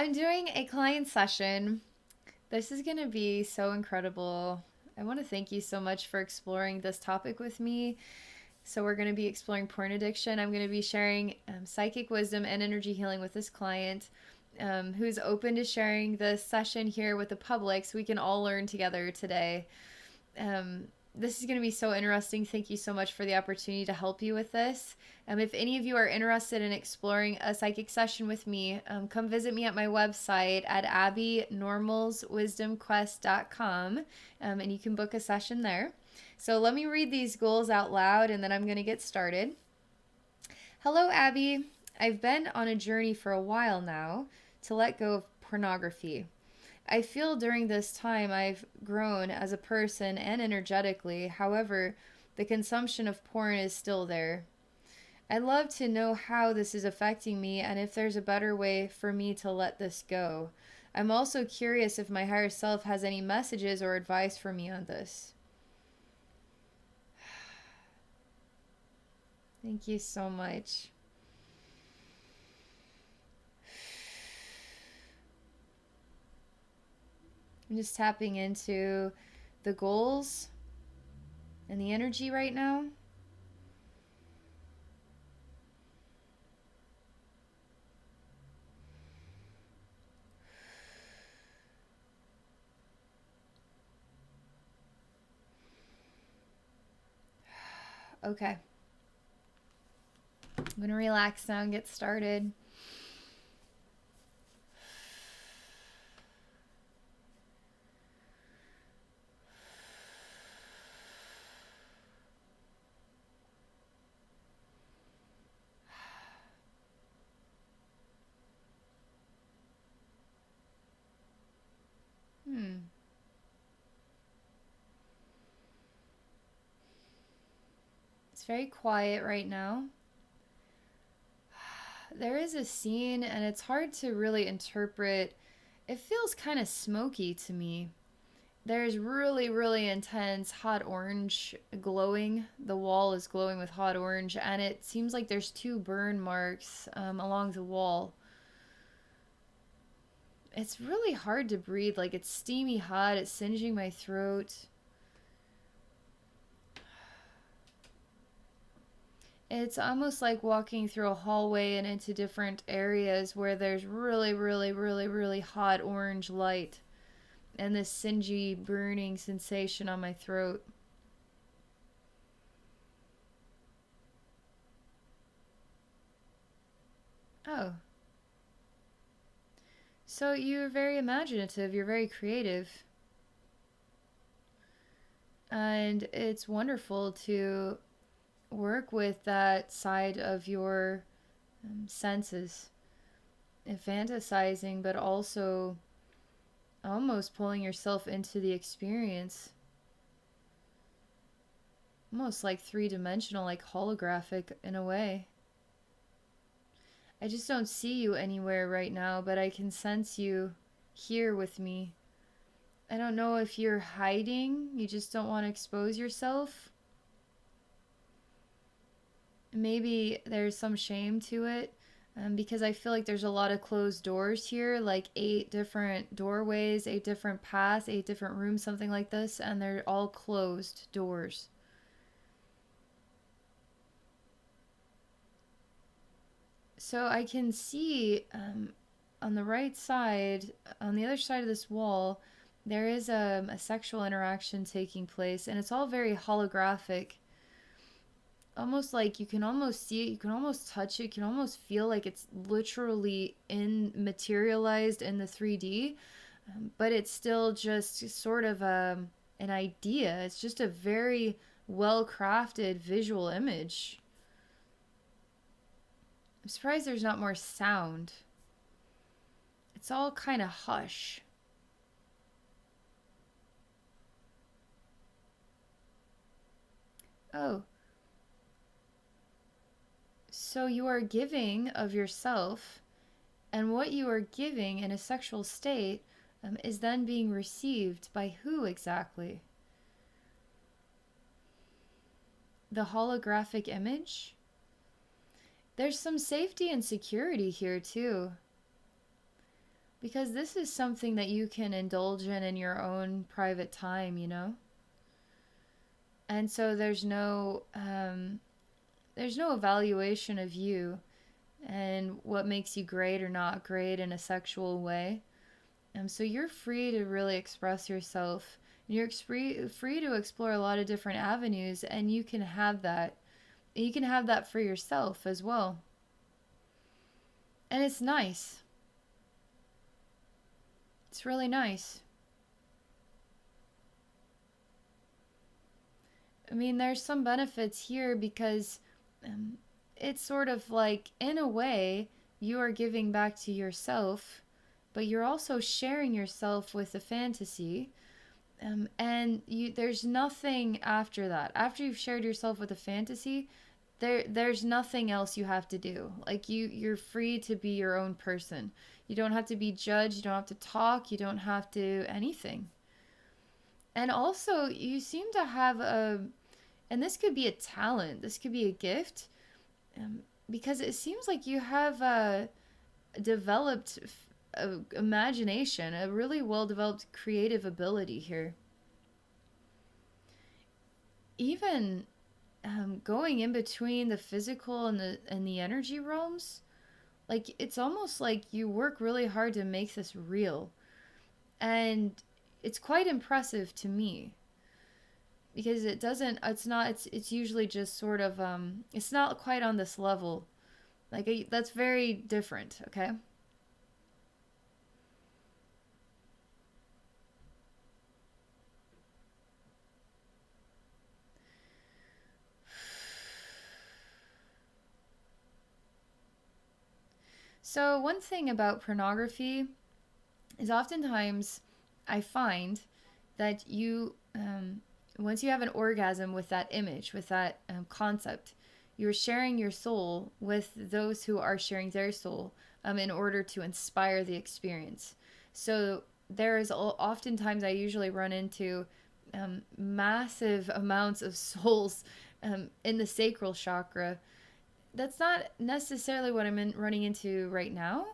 I'm doing a client session. This is going to be so incredible. I want to thank you so much for exploring this topic with me. So, we're going to be exploring porn addiction. I'm going to be sharing psychic wisdom and energy healing with this client who's open to sharing this session here with the public so we can all learn together today. Um, this is going to be so interesting. Thank you so much for the opportunity to help you with this. If any of you are interested in exploring a psychic session with me, come visit me at my website at abbeynormalswisdomquest.com, and you can book a session there. So let me read these goals out loud and then I'm going to get started. Hello, Abbey. I've been on a journey for a while now to let go of pornography. I feel during this time I've grown as a person and energetically. However, the consumption of porn is still there. I'd love to know how this is affecting me and if there's a better way for me to let this go. I'm also curious if my higher self has any messages or advice for me on this. Thank you so much. I'm just tapping into the goals and the energy right now. Okay. I'm going to relax now and get started. It's very quiet right now. There is a scene, and it's hard to really interpret. It feels kind of smoky to me. There's really, really intense hot orange glowing. The wall is glowing with hot orange, and it seems like there's two burn marks along the wall. It's really hard to breathe. Like, it's steamy hot, it's singeing my throat. It's almost like walking through a hallway and into different areas where there's really, really, really, really hot orange light and this singy burning sensation on my throat. Oh. So you're very imaginative, you're very creative. And it's wonderful to work with that side of your senses and fantasizing, but also almost pulling yourself into the experience. Almost like three-dimensional, like holographic in a way. I just don't see you anywhere right now, but I can sense you here with me. I don't know if you're hiding, you just don't want to expose yourself. Maybe there's some shame to it because I feel like there's a lot of closed doors here, like 8 different doorways, 8 different paths, 8 different rooms, something like this, and they're all closed doors. So I can see on the right side, on the other side of this wall, there is a sexual interaction taking place, and it's all very holographic. Almost like you can almost see it, you can almost touch it, you can almost feel like it's literally in materialized in the 3D, but it's still just sort of an idea. It's just a very well crafted visual image. I'm surprised there's not more sound. It's all kind of hush. Oh, so you are giving of yourself, and what you are giving in a sexual state is then being received by who exactly? The holographic image? There's some safety and security here too. because this is something that you can indulge in your own private time, you know? And so there's no evaluation of you and what makes you great or not great in a sexual way. So you're free to really express yourself. You're free to explore a lot of different avenues, and you can have that. You can have that for yourself as well. And it's nice. It's really nice. I mean, there's some benefits here because um, it's sort of like, in a way, you are giving back to yourself, but you're also sharing yourself with the fantasy. And there's nothing after that. After you've shared yourself with a fantasy, there's nothing else you have to do. Like you're free to be your own person. You don't have to be judged. You don't have to talk. You don't have to anything. And also, you seem to have and this could be a talent. This could be a gift, because it seems like you have developed imagination, a really well developed creative ability here. Even going in between the physical and the energy realms, like it's almost like you work really hard to make this real, and it's quite impressive to me because it's usually just sort of it's not quite on this level. Like that's very different, okay? So one thing about pornography is oftentimes I find that once you have an orgasm with that image, with that concept, you're sharing your soul with those who are sharing their soul, in order to inspire the experience. So there is oftentimes I usually run into massive amounts of souls in the sacral chakra. That's not necessarily what running into right now.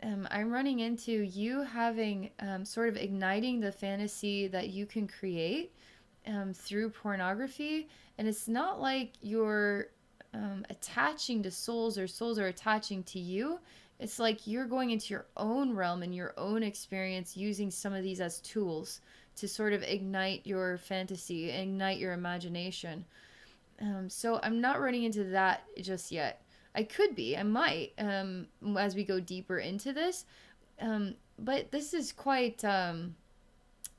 I'm running into you having sort of igniting the fantasy that you can create through pornography. And it's not like you're attaching to souls or souls are attaching to you. It's like you're going into your own realm and your own experience using some of these as tools to sort of ignite your fantasy, ignite your imagination. So I'm not running into that just yet. I could be, I might, as we go deeper into this. But this is quite, I'm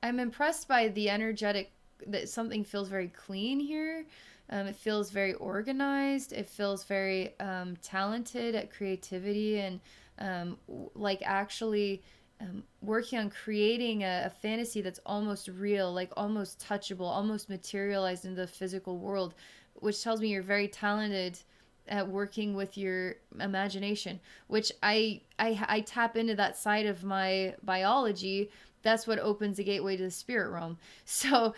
impressed by the energetic, that something feels very clean here. It feels very organized. It feels very talented at creativity and like actually working on creating a fantasy that's almost real, like almost touchable, almost materialized in the physical world, which tells me you're very talented at working with your imagination, which I tap into that side of my biology. That's what opens the gateway to the spirit realm. So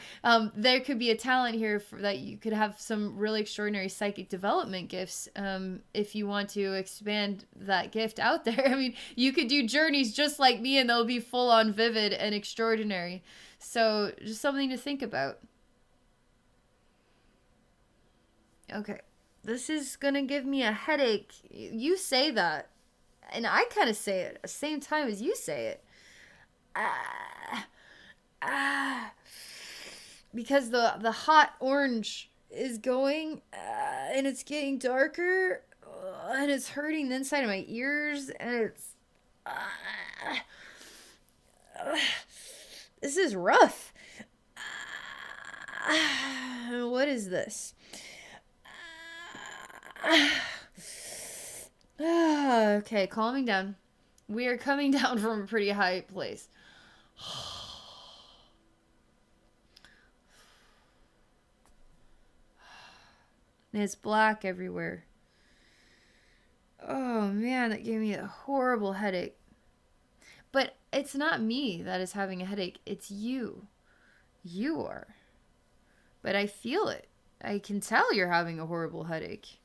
there could be a talent here that you could have some really extraordinary psychic development gifts, if you want to expand that gift out there. I mean, you could do journeys just like me and they'll be full on vivid and extraordinary. So just something to think about. Okay. This is gonna give me a headache. You say that. And I kind of say it at the same time as you say it. Ah, ah. Because the hot orange is going, and it's getting darker, and it's hurting the inside of my ears, and it's. This is rough. What is this? Okay, calming down. We are coming down from a pretty high place. And it's black everywhere. Oh man, that gave me a horrible headache. But it's not me that is having a headache, it's you. You are. But I feel it. I can tell you're having a horrible headache.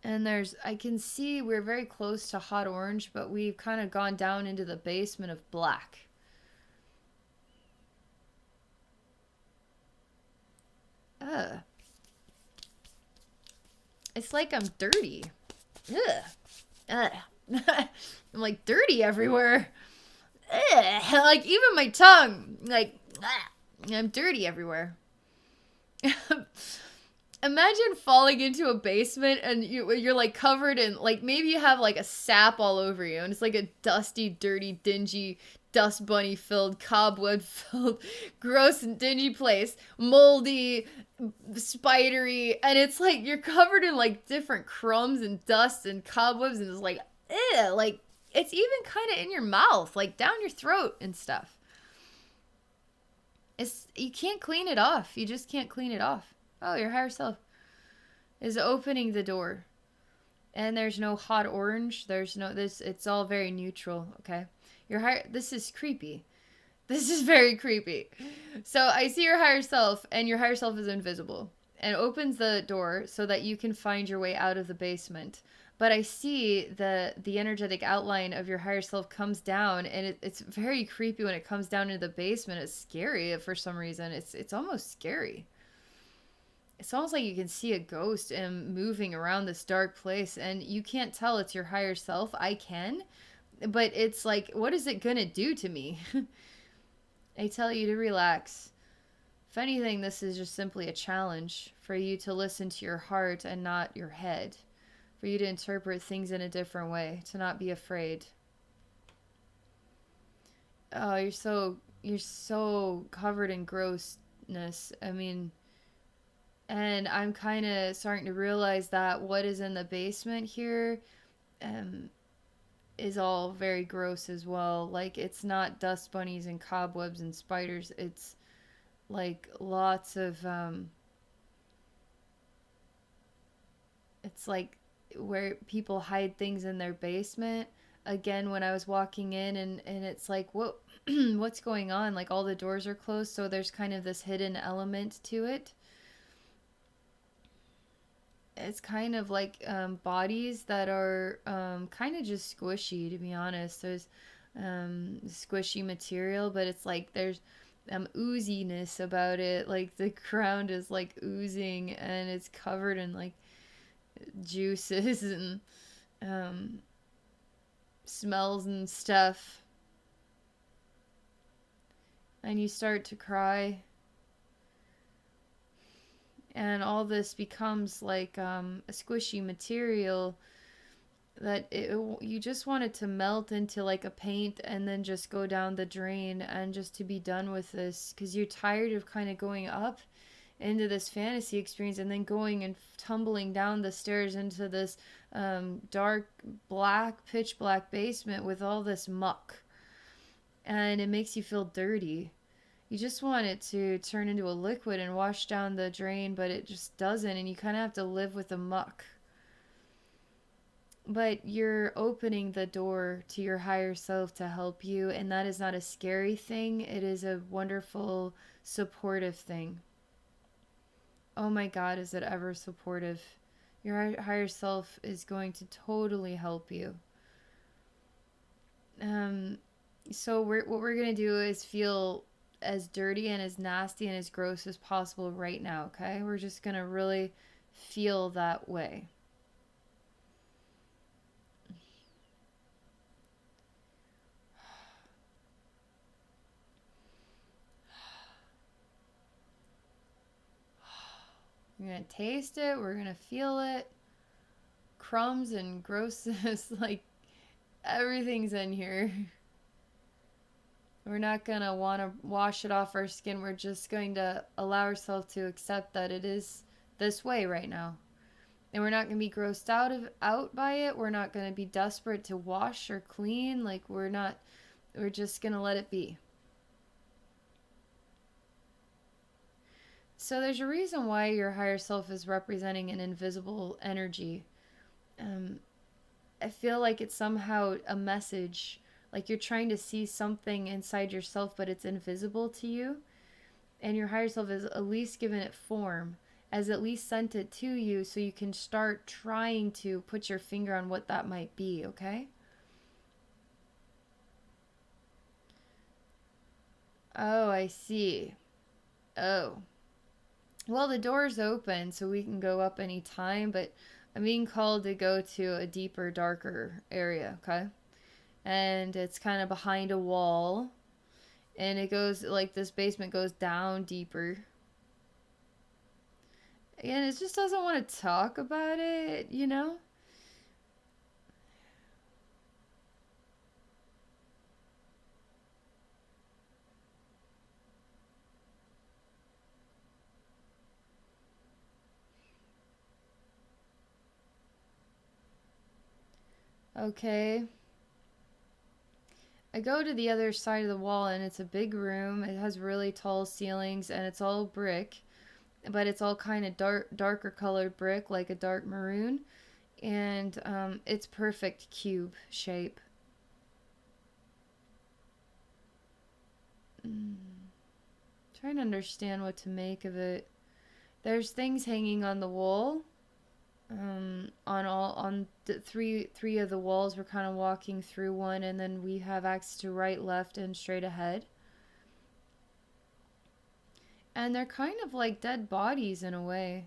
And I can see we're very close to hot orange, but we've kind of gone down into the basement of black. Ugh. It's like I'm dirty. Ugh. Ugh. I'm like dirty everywhere. Ugh. Like even my tongue. Like, I'm dirty everywhere. Imagine falling into a basement and you're like covered in, like, maybe you have like a sap all over you and it's like a dusty, dirty, dingy, dust bunny filled, cobweb filled, gross and dingy place, moldy, spidery, and it's like you're covered in like different crumbs and dust and cobwebs, and it's like, ew, like it's even kind of in your mouth, like down your throat and stuff. You can't clean it off. You just can't clean it off. Oh, your higher self is opening the door. And there's no hot orange. There's no this. It's all very neutral, okay? This is creepy. This is very creepy. So I see your higher self, and your higher self is invisible and opens the door so that you can find your way out of the basement. But I see the energetic outline of your higher self comes down, and it's very creepy when it comes down into the basement. It's scary for some reason. It's almost scary. It's almost like you can see a ghost and moving around this dark place, and you can't tell it's your higher self. I can, but it's like, what is it gonna do to me? I tell you to relax. If anything, this is just simply a challenge for you to listen to your heart and not your head, for you to interpret things in a different way, to not be afraid. Oh, you're so covered in grossness. I mean, and I'm kind of starting to realize that what is in the basement here um, is all very gross as well. Like, it's not dust bunnies and cobwebs and spiders. It's like lots of, it's like where people hide things in their basement. Again, when I was walking in, and it's like, what, what's going on? Like, all the doors are closed, so there's kind of this hidden element to it. It's kind of like bodies that are kind of just squishy, to be honest. There's squishy material, but it's like there's ooziness about it. Like the ground is like oozing, and it's covered in like juices and um, smells and stuff. And you start to cry, and all this becomes like a squishy material that you just want it to melt into like a paint and then just go down the drain and just to be done with this, because you're tired of kind of going up into this fantasy experience and then going and tumbling down the stairs into this dark black pitch black basement with all this muck, and it makes you feel dirty. You just want it to turn into a liquid and wash down the drain, but it just doesn't, and you kind of have to live with the muck. But you're opening the door to your higher self to help you, and that is not a scary thing. It is a wonderful, supportive thing. Oh my God, is it ever supportive? Your higher self is going to totally help you. So what we're going to do is feel as dirty and as nasty and as gross as possible right now, okay? We're just going to really feel that way. We're going to taste it. We're going to feel it. Crumbs and grossness, like everything's in here. We're not going to want to wash it off our skin. We're just going to allow ourselves to accept that it is this way right now. And we're not going to be grossed out by it. We're not going to be desperate to wash or clean. Like, we're just going to let it be. So there's a reason why your higher self is representing an invisible energy. I feel like it's somehow a message, like you're trying to see something inside yourself, but it's invisible to you. And your higher self is at least given it form. has at least sent it to you so you can start trying to put your finger on what that might be, okay? Oh, I see. Oh. Well, the door's open, so we can go up anytime, but I'm being called to go to a deeper, darker area, okay? And it's kind of behind a wall, and it goes, like, this basement goes down deeper. And it just doesn't want to talk about it, you know? Okay. I go to the other side of the wall, and it's a big room. It has really tall ceilings, and it's all brick, but it's all kind of darker colored brick, like a dark maroon. And it's perfect cube shape. Mm. Trying to understand what to make of it. There's things hanging on the wall. On the three of the walls, we're kind of walking through one, and then we have access to right, left, and straight ahead. And they're kind of like dead bodies in a way.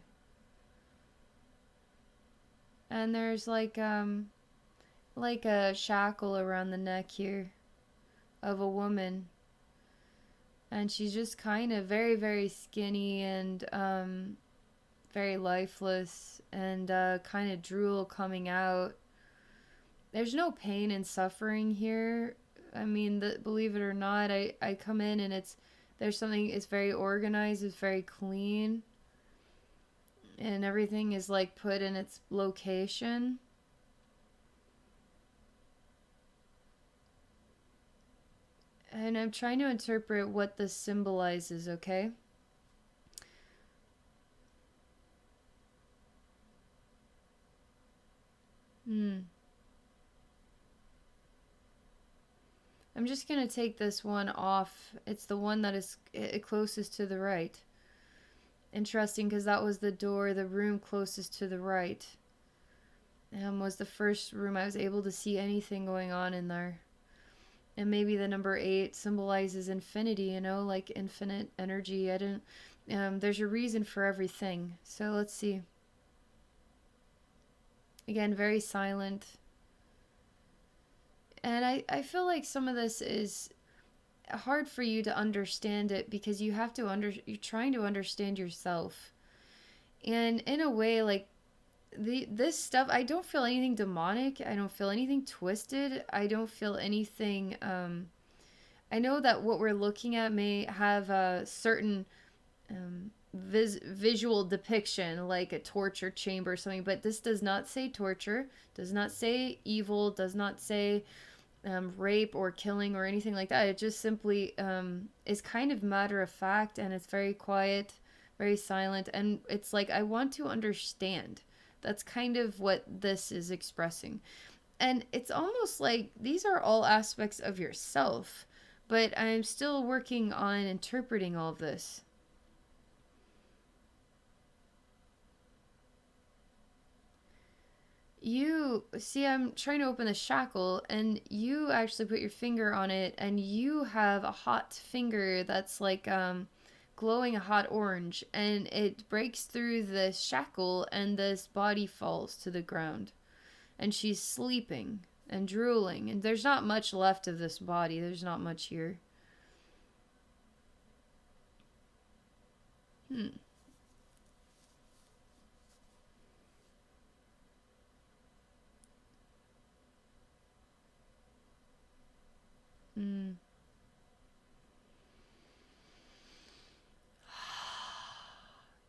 And there's like a shackle around the neck here of a woman, and she's just kind of very, very skinny and very lifeless, and kind of drool coming out. There's no pain and suffering here. I mean, believe it or not, I come in and there's something, it's very organized, it's very clean, and everything is like put in its location. And I'm trying to interpret what this symbolizes, okay? Hmm. I'm just going to take this one off. It's the one that is closest to the right. Interesting, because that was the door, the room closest to the right. Was the first room I was able to see anything going on in there. And maybe the number 8 symbolizes infinity, you know, like infinite energy. I didn't. There's a reason for everything. So let's see. Again, very silent. And I feel like some of this is hard for you to understand it because you have to you're trying to understand yourself. And in a way, like, this stuff, I don't feel anything demonic. I don't feel anything twisted. I don't feel anything. I know that what we're looking at may have a certain visual depiction, like a torture chamber or something, but this does not say torture, does not say evil, does not say rape or killing or anything like that. It just simply is kind of matter of fact, and it's very quiet, very silent, and it's like, I want to understand. That's kind of what this is expressing. And it's almost like these are all aspects of yourself, but I'm still working on interpreting all of this. You see, I'm trying to open the shackle, and you actually put your finger on it, and you have a hot finger that's like glowing a hot orange, and it breaks through the shackle, and this body falls to the ground. And she's sleeping and drooling, and there's not much left of this body, there's not much here. Hmm. Hmm.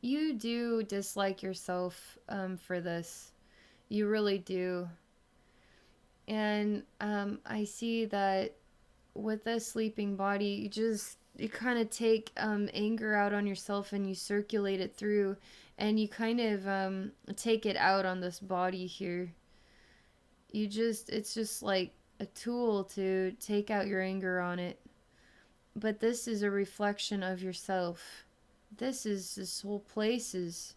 You do dislike yourself for this. You really do. And I see that with this sleeping body, you kind of take anger out on yourself, and you circulate it through, and you kind of take it out on this body here. It's just like a tool to take out your anger on it. But this is a reflection of yourself. This whole place is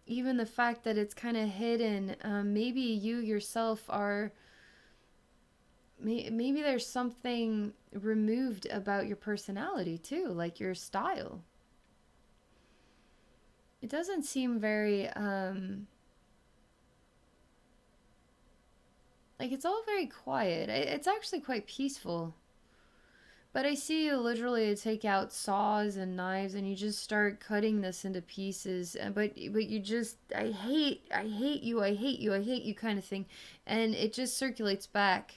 even the fact that it's kind of hidden. Maybe you yourself are, maybe there's something removed about your personality too, like your style. It doesn't seem very, like it's all very quiet. It's actually quite peaceful. But I see you literally take out saws and knives and you just start cutting this into pieces. But you just, I hate you, I hate you kind of thing. And it just circulates back.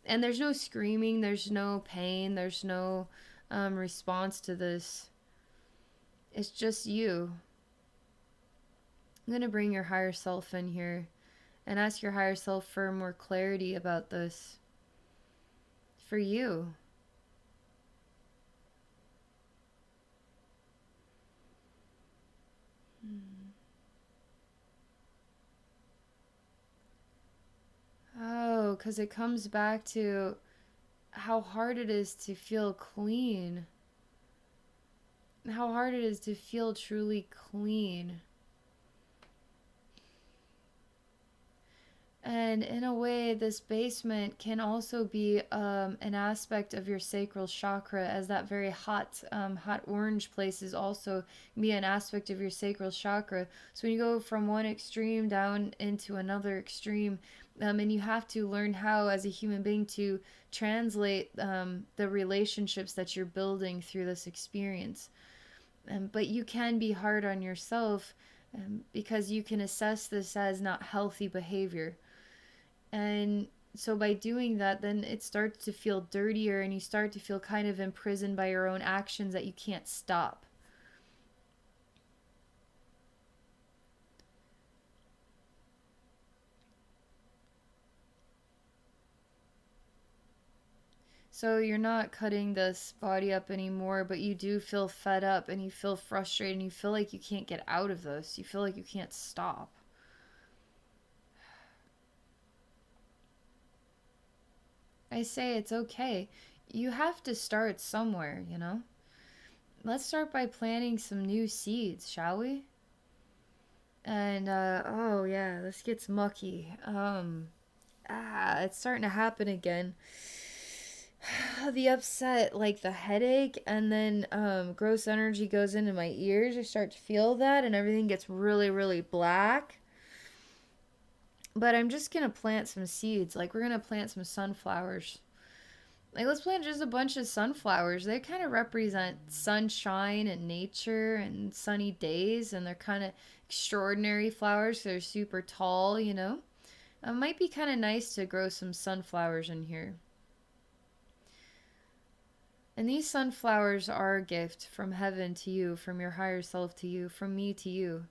And there's no screaming, there's no pain, there's no response to this. It's just you. I'm going to bring your higher self in here and ask your higher self for more clarity about this. For you. Oh, because it comes back to how hard it is to feel clean. How hard it is to feel truly clean. And in a way, this basement can also be an aspect of your sacral chakra, as that very hot orange place is also be an aspect of your sacral chakra. So when you go from one extreme down into another extreme, and you have to learn how, as a human being, to translate the relationships that you're building through this experience. But you can be hard on yourself because you can assess this as not healthy behavior. And so by doing that, then it starts to feel dirtier and you start to feel kind of imprisoned by your own actions that you can't stop. So you're not cutting this body up anymore, but you do feel fed up and you feel frustrated and you feel like you can't get out of this. You feel like you can't stop. I say it's okay. You have to start somewhere, you know? Let's start by planting some new seeds, shall we? And oh yeah, this gets mucky. It's starting to happen again. The upset, like the headache, and then gross energy goes into my ears. I start to feel that, and everything gets really, really black. But I'm just gonna plant some seeds. Like we're gonna plant some sunflowers. Like let's plant just a bunch of sunflowers. They kind of represent sunshine and nature and sunny days, and they're kind of extraordinary flowers. They're super tall, you know. It might be kind of nice to grow some sunflowers in here. And these sunflowers are a gift from heaven to you, from your higher self to you, from me to you.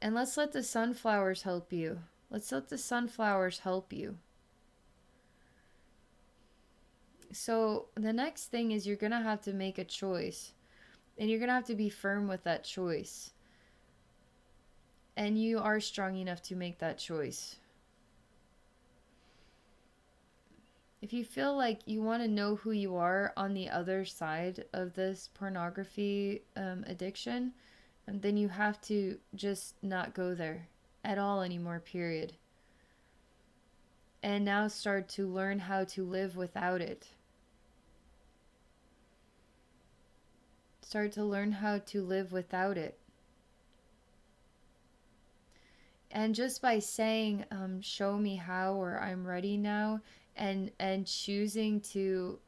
And let's let the sunflowers help you. Let's let the sunflowers help you. So the next thing is you're going to have to make a choice. And you're going to have to be firm with that choice. And you are strong enough to make that choice. If you feel like you want to know who you are on the other side of this pornography addiction, then you have to just not go there at all anymore, period. And now start to learn how to live without it. Start to learn how to live without it. And just by saying, show me how, or I'm ready now, and choosing to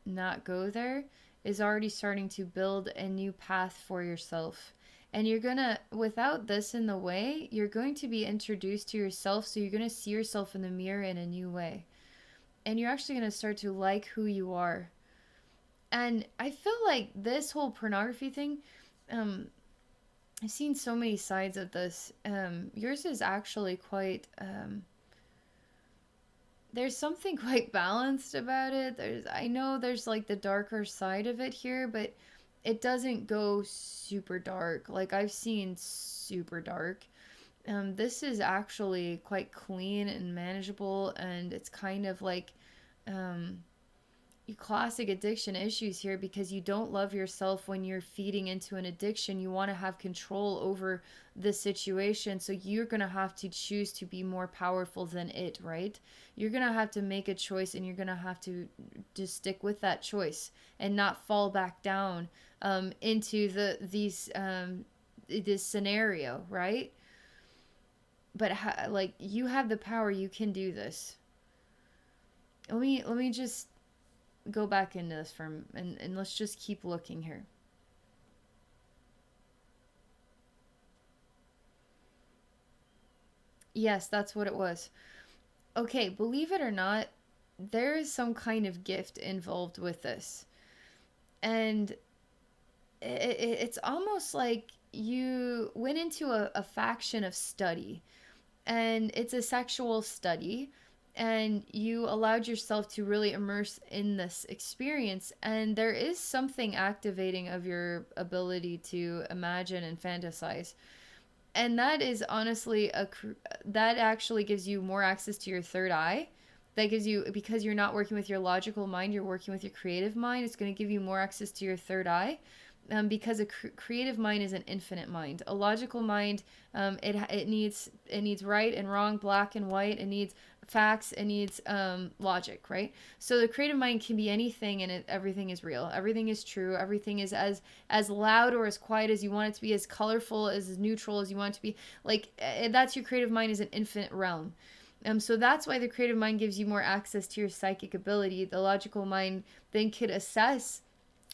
not go there is already starting to build a new path for yourself. And you're gonna, without this in the way, you're going to be introduced to yourself. So you're gonna see yourself in the mirror in a new way. And you're actually gonna start to like who you are. And I feel like this whole pornography thing, I've seen so many sides of this. Yours is actually quite, there's something quite balanced about it. I know there's like the darker side of it here, but it doesn't go super dark. Like I've seen super dark. This is actually quite clean and manageable, and it's kind of like, classic addiction issues here, because you don't love yourself when you're feeding into an addiction. You want to have control over the situation, so you're going to have to choose to be more powerful than it, right? You're going to have to make a choice, and you're going to have to just stick with that choice and not fall back down into this scenario, right? But like, you have the power, you can do this. Let me just go back into this and let's just keep looking here. Yes, that's what it was. Okay, believe it or not, there is some kind of gift involved with this. And it's almost like you went into a faction of study, and it's a sexual study, and you allowed yourself to really immerse in this experience, and there is something activating of your ability to imagine and fantasize. And that is honestly that actually gives you more access to your third eye. That gives you, because you're not working with your logical mind, you're working with your creative mind. It's going to give you more access to your third eye, because a creative mind is an infinite mind. A logical mind, it needs right and wrong, black and white. It needs facts. It needs logic, right? So the creative mind can be anything, and everything is real. Everything is true. Everything is as loud or as quiet as you want it to be, as colorful, as neutral as you want it to be. Like, that's your creative mind, is an infinite realm. So that's why the creative mind gives you more access to your psychic ability. The logical mind then could assess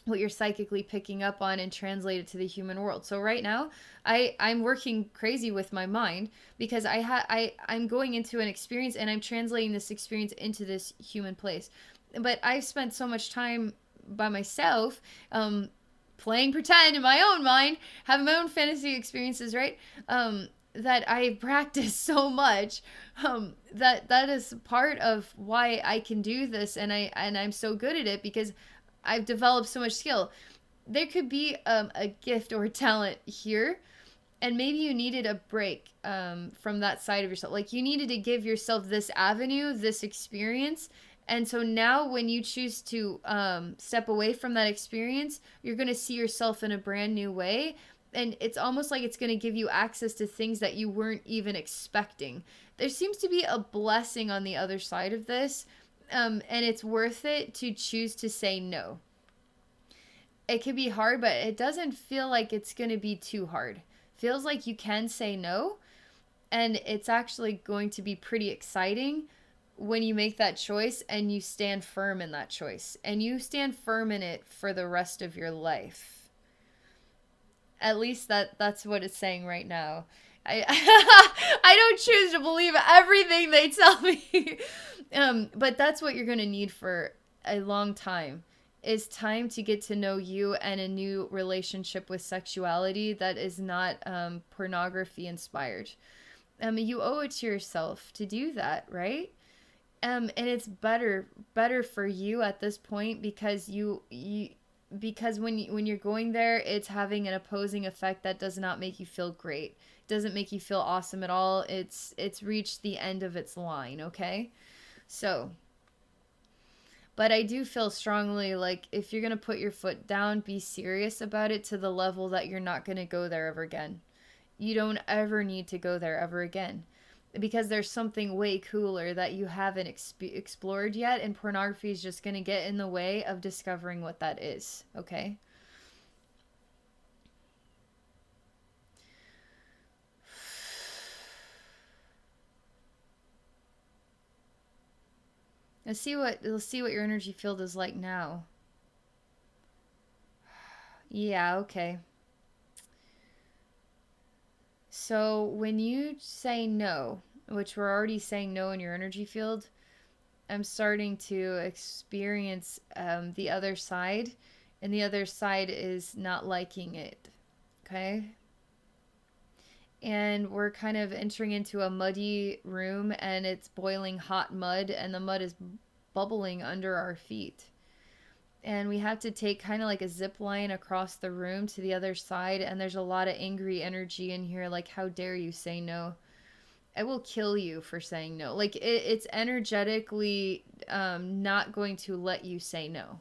what you're psychically picking up on and translate it to the human world. So right now, I'm working crazy with my mind, because I'm going into an experience, and I'm translating this experience into this human place. But I've spent so much time by myself, playing pretend in my own mind, having my own fantasy experiences, right? That I practice so much, that is part of why I can do this, and I'm so good at it, because I've developed so much skill. There could be a gift or a talent here, and maybe you needed a break from that side of yourself. Like, you needed to give yourself this avenue, this experience. And so now, when you choose to step away from that experience, you're going to see yourself in a brand new way. And it's almost like it's going to give you access to things that you weren't even expecting. There seems to be a blessing on the other side of this. And it's worth it to choose to say no. It can be hard, but it doesn't feel like it's going to be too hard. Feels like you can say no, and it's actually going to be pretty exciting when you make that choice and you stand firm in that choice, and you stand firm in it for the rest of your life. At least that's what it's saying right now. I I don't choose to believe everything they tell me. But that's what you're going to need for a long time, is time to get to know you and a new relationship with sexuality that is not pornography inspired. You owe it to yourself to do that, right? And it's better for you at this point, because because when you're going there, it's having an opposing effect that does not make you feel great. It doesn't make you feel awesome at all. It's reached the end of its line, okay? So, but I do feel strongly, like, if you're going to put your foot down, be serious about it to the level that you're not going to go there ever again. You don't ever need to go there ever again, because there's something way cooler that you haven't explored yet, and pornography is just going to get in the way of discovering what that is, okay? Let's see what your energy field is like now. Yeah, okay. So when you say no, which we're already saying no in your energy field, I'm starting to experience the other side, and the other side is not liking it. Okay? And we're kind of entering into a muddy room, and it's boiling hot mud, and the mud is bubbling under our feet. And we have to take kind of like a zip line across the room to the other side, and there's a lot of angry energy in here, like, how dare you say no? I will kill you for saying no. Like it's energetically not going to let you say no.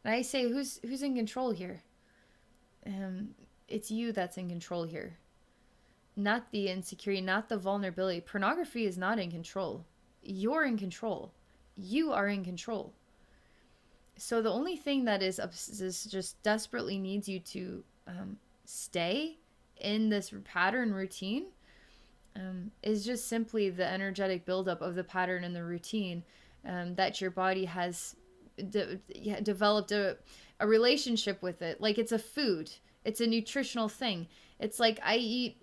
And I say, who's in control here? Um, it's you that's in control here, not the insecurity, not the vulnerability. Pornography is not in control. You're in control. You are in control. So the only thing that is just desperately needs you to stay in this pattern routine is just simply the energetic buildup of the pattern and the routine that your body has developed a relationship with it. Like it's a food, it's a nutritional thing. It's like I eat,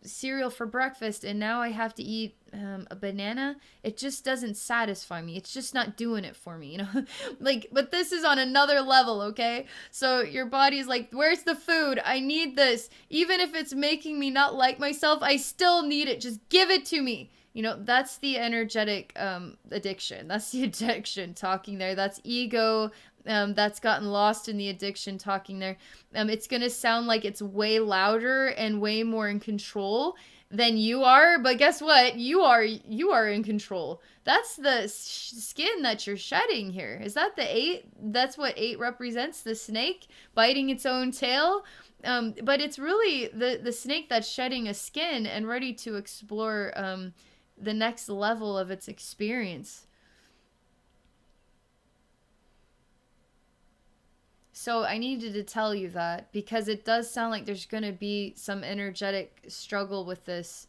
cereal for breakfast and now I have to eat a banana. It just doesn't satisfy me. It's just not doing it for me, like, but this is on another level, okay? So your body's like, where's the food? I need this. Even if it's making me not like myself, I still need it. Just give it to me. That's the energetic addiction. That's the addiction talking there. That's ego that's gotten lost in the addiction talking there. It's going to sound like it's way louder and way more in control than you are, but guess what? You are in control. That's the skin that you're shedding here. Is that the 8? That's what 8 represents, the snake biting its own tail. But it's really the snake that's shedding a skin and ready to explore the next level of its experience. So I needed to tell you that because it does sound like there's going to be some energetic struggle with this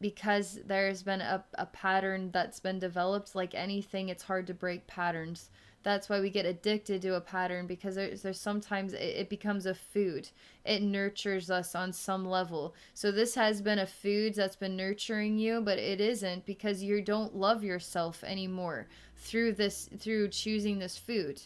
because there's been a pattern that's been developed. Like anything, it's hard to break patterns. That's why we get addicted to a pattern, because there's sometimes it becomes a food. It nurtures us on some level. So this has been a food that's been nurturing you, but it isn't, because you don't love yourself anymore through choosing this food.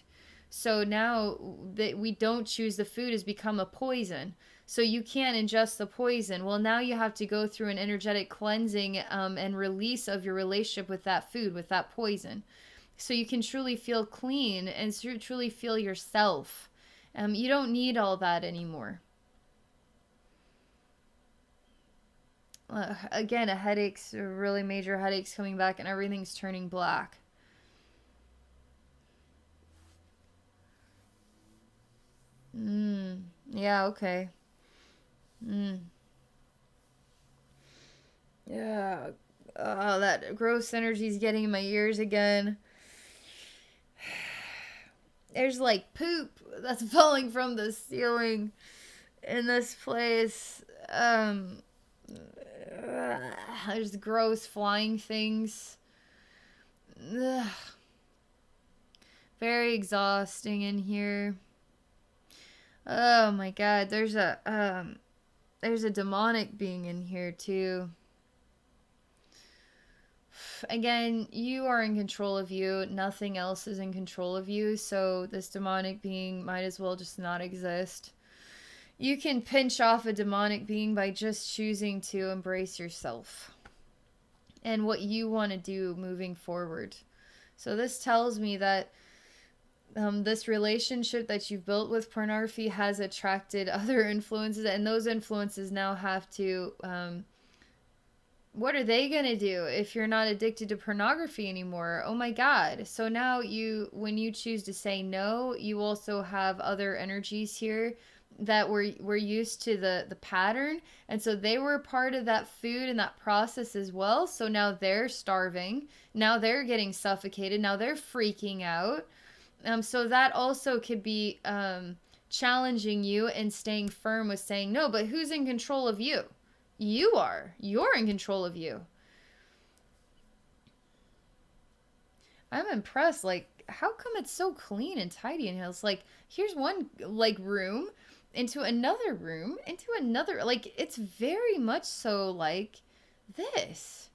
So now that we don't choose the food has become a poison. So you can't ingest the poison. Well, now you have to go through an energetic cleansing and release of your relationship with that food, with that poison. So you can truly feel clean and truly feel yourself. You don't need all that anymore. Again, a really major headaches coming back and everything's turning black. Yeah, okay. Yeah. Oh, that gross energy's getting in my ears again. There's like poop that's falling from the ceiling in this place. There's gross flying things. Ugh. Very exhausting in here. Oh my god, there's a demonic being in here too. Again, you are in control of you. Nothing else is in control of you. So this demonic being might as well just not exist. You can pinch off a demonic being by just choosing to embrace yourself and what you want to do moving forward. So this tells me that this relationship that you've built with pornography has attracted other influences, and those influences now have to what are they going to do if you're not addicted to pornography anymore? Oh my god. So now when you choose to say no, you also have other energies here that were used to the pattern, and so they were part of that food and that process as well. So now they're starving, now they're getting suffocated, now they're freaking out. So that also could be challenging you and staying firm with saying no. But who's in control of you? You are. You're in control of you. I'm impressed. Like, how come it's so clean and tidy in here? It's like, here's one like room into another room into another. Like, it's very much so like this.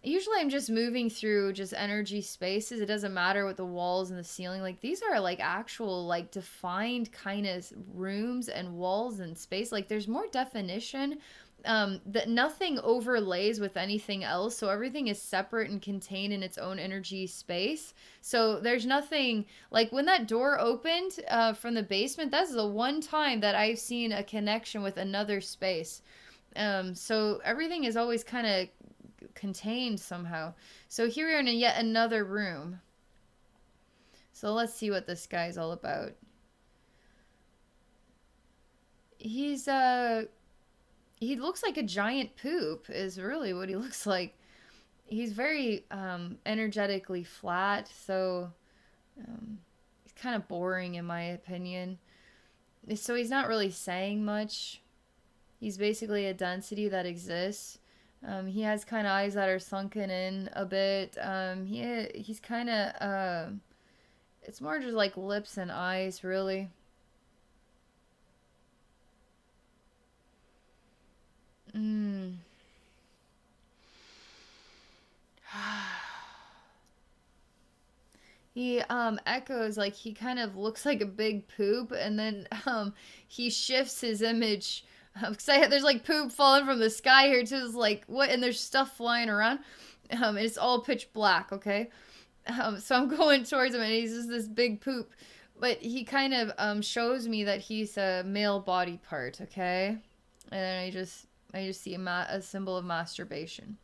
Usually I'm just moving through just energy spaces. It doesn't matter what the walls and the ceiling. Like, these are like actual like defined kind of rooms and walls and space. Like, there's more definition that nothing overlays with anything else, so everything is separate and contained in its own energy space. So there's nothing like when that door opened from the basement. That's the one time that I've seen a connection with another space. So everything is always kind of contained somehow. So here we are in yet another room. So let's see what this guy's all about. He looks like a giant poop is really what he looks like. He's very energetically flat, so he's kind of boring in my opinion. So he's not really saying much. He's basically a density that exists. He has kind of eyes that are sunken in a bit. He's kind of it's more just like lips and eyes, really. Mm. He echoes like he kind of looks like a big poop, and then he shifts his image. Cause there's like poop falling from the sky here too. It's like what, and there's stuff flying around. And it's all pitch black. Okay, so I'm going towards him, and he's just this big poop. But he kind of shows me that he's a male body part. Okay, and then I just see a symbol of masturbation.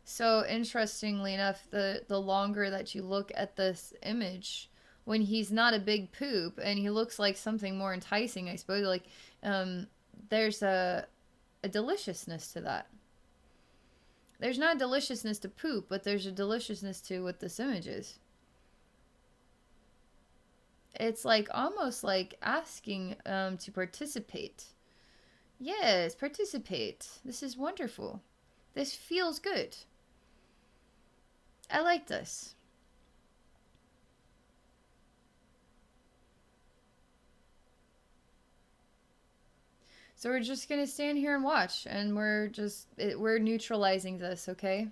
So interestingly enough, the longer that you look at this image, when he's not a big poop and he looks like something more enticing, I suppose, like um, there's a deliciousness to that. There's not a deliciousness to poop, but there's a deliciousness to what this image is. It's like almost like asking to participate. Yes, participate. This is wonderful. This feels good. I like this. So we're just gonna stand here and watch, and we're neutralizing this, okay?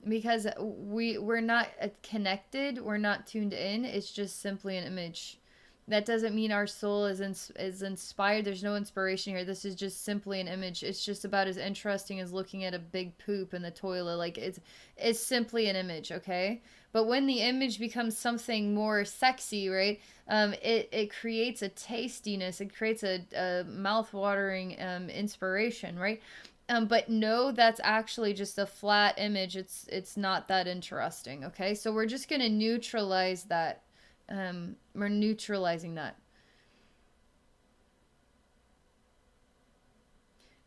Because we're not connected, we're not tuned in. It's just simply an image. That doesn't mean our soul is inspired. There's no inspiration here. This is just simply an image. It's just about as interesting as looking at a big poop in the toilet. Like it's simply an image, okay? But when the image becomes something more sexy, right? It creates a tastiness. It creates a mouth-watering inspiration, right? But no, that's actually just a flat image. It's not that interesting, okay? So we're just gonna neutralize that. We're neutralizing that.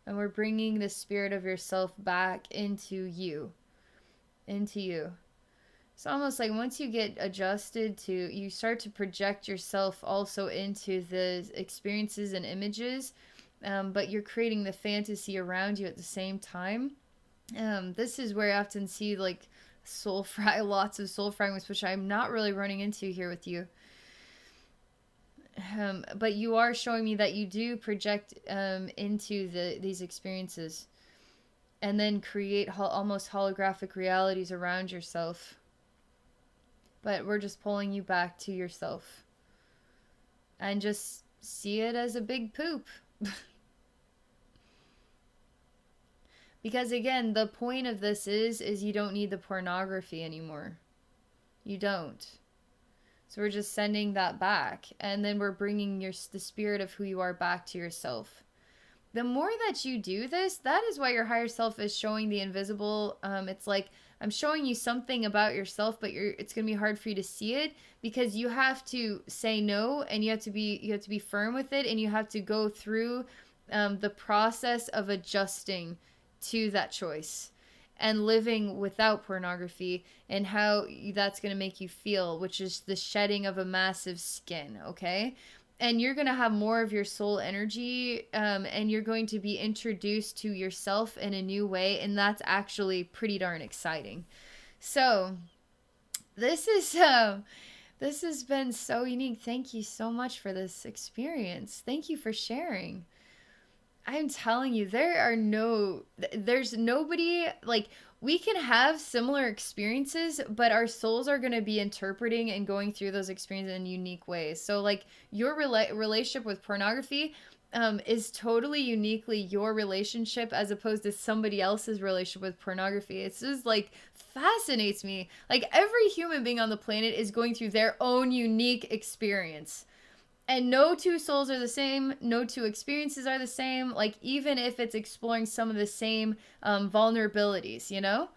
And we're bringing the spirit of yourself back into you. Into you. It's almost like once you get adjusted to, you start to project yourself also into the experiences and images, but you're creating the fantasy around you at the same time. This is where I often see like lots of soul fragments, which I'm not really running into here with you. But you are showing me that you do project into these experiences, and then create almost holographic realities around yourself. But we're just pulling you back to yourself, and just see it as a big poop. Because again, the point of this is you don't need the pornography anymore. You don't. So we're just sending that back, and then we're bringing the spirit of who you are back to yourself. The more that you do this, that is why your higher self is showing the invisible. It's like I'm showing you something about yourself, but it's gonna be hard for you to see it because you have to say no, and you have to be firm with it, and you have to go through the process of adjusting to that choice and living without pornography, and how that's going to make you feel, which is the shedding of a massive skin, okay? And you're going to have more of your soul energy, and you're going to be introduced to yourself in a new way, and that's actually pretty darn exciting. So this has been so unique. Thank you so much for this experience. Thank you for sharing. I'm telling you, there's nobody, like, we can have similar experiences, but our souls are going to be interpreting and going through those experiences in unique ways. So, like, your relationship with pornography is totally uniquely your relationship as opposed to somebody else's relationship with pornography. It's just like fascinates me. Like, every human being on the planet is going through their own unique experience. And no two souls are the same. No two experiences are the same. Like, even if it's exploring some of the same vulnerabilities, you know?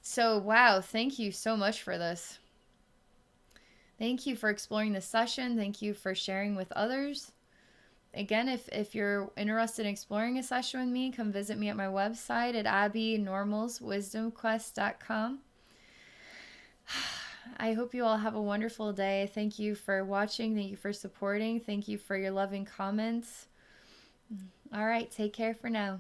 So, wow, thank you so much for this. Thank you for exploring this session. Thank you for sharing with others. Again, if you're interested in exploring a session with me, come visit me at my website at abbeynormalswisdomquest.com. I hope you all have a wonderful day. Thank you for watching. Thank you for supporting. Thank you for your loving comments. All right, take care for now.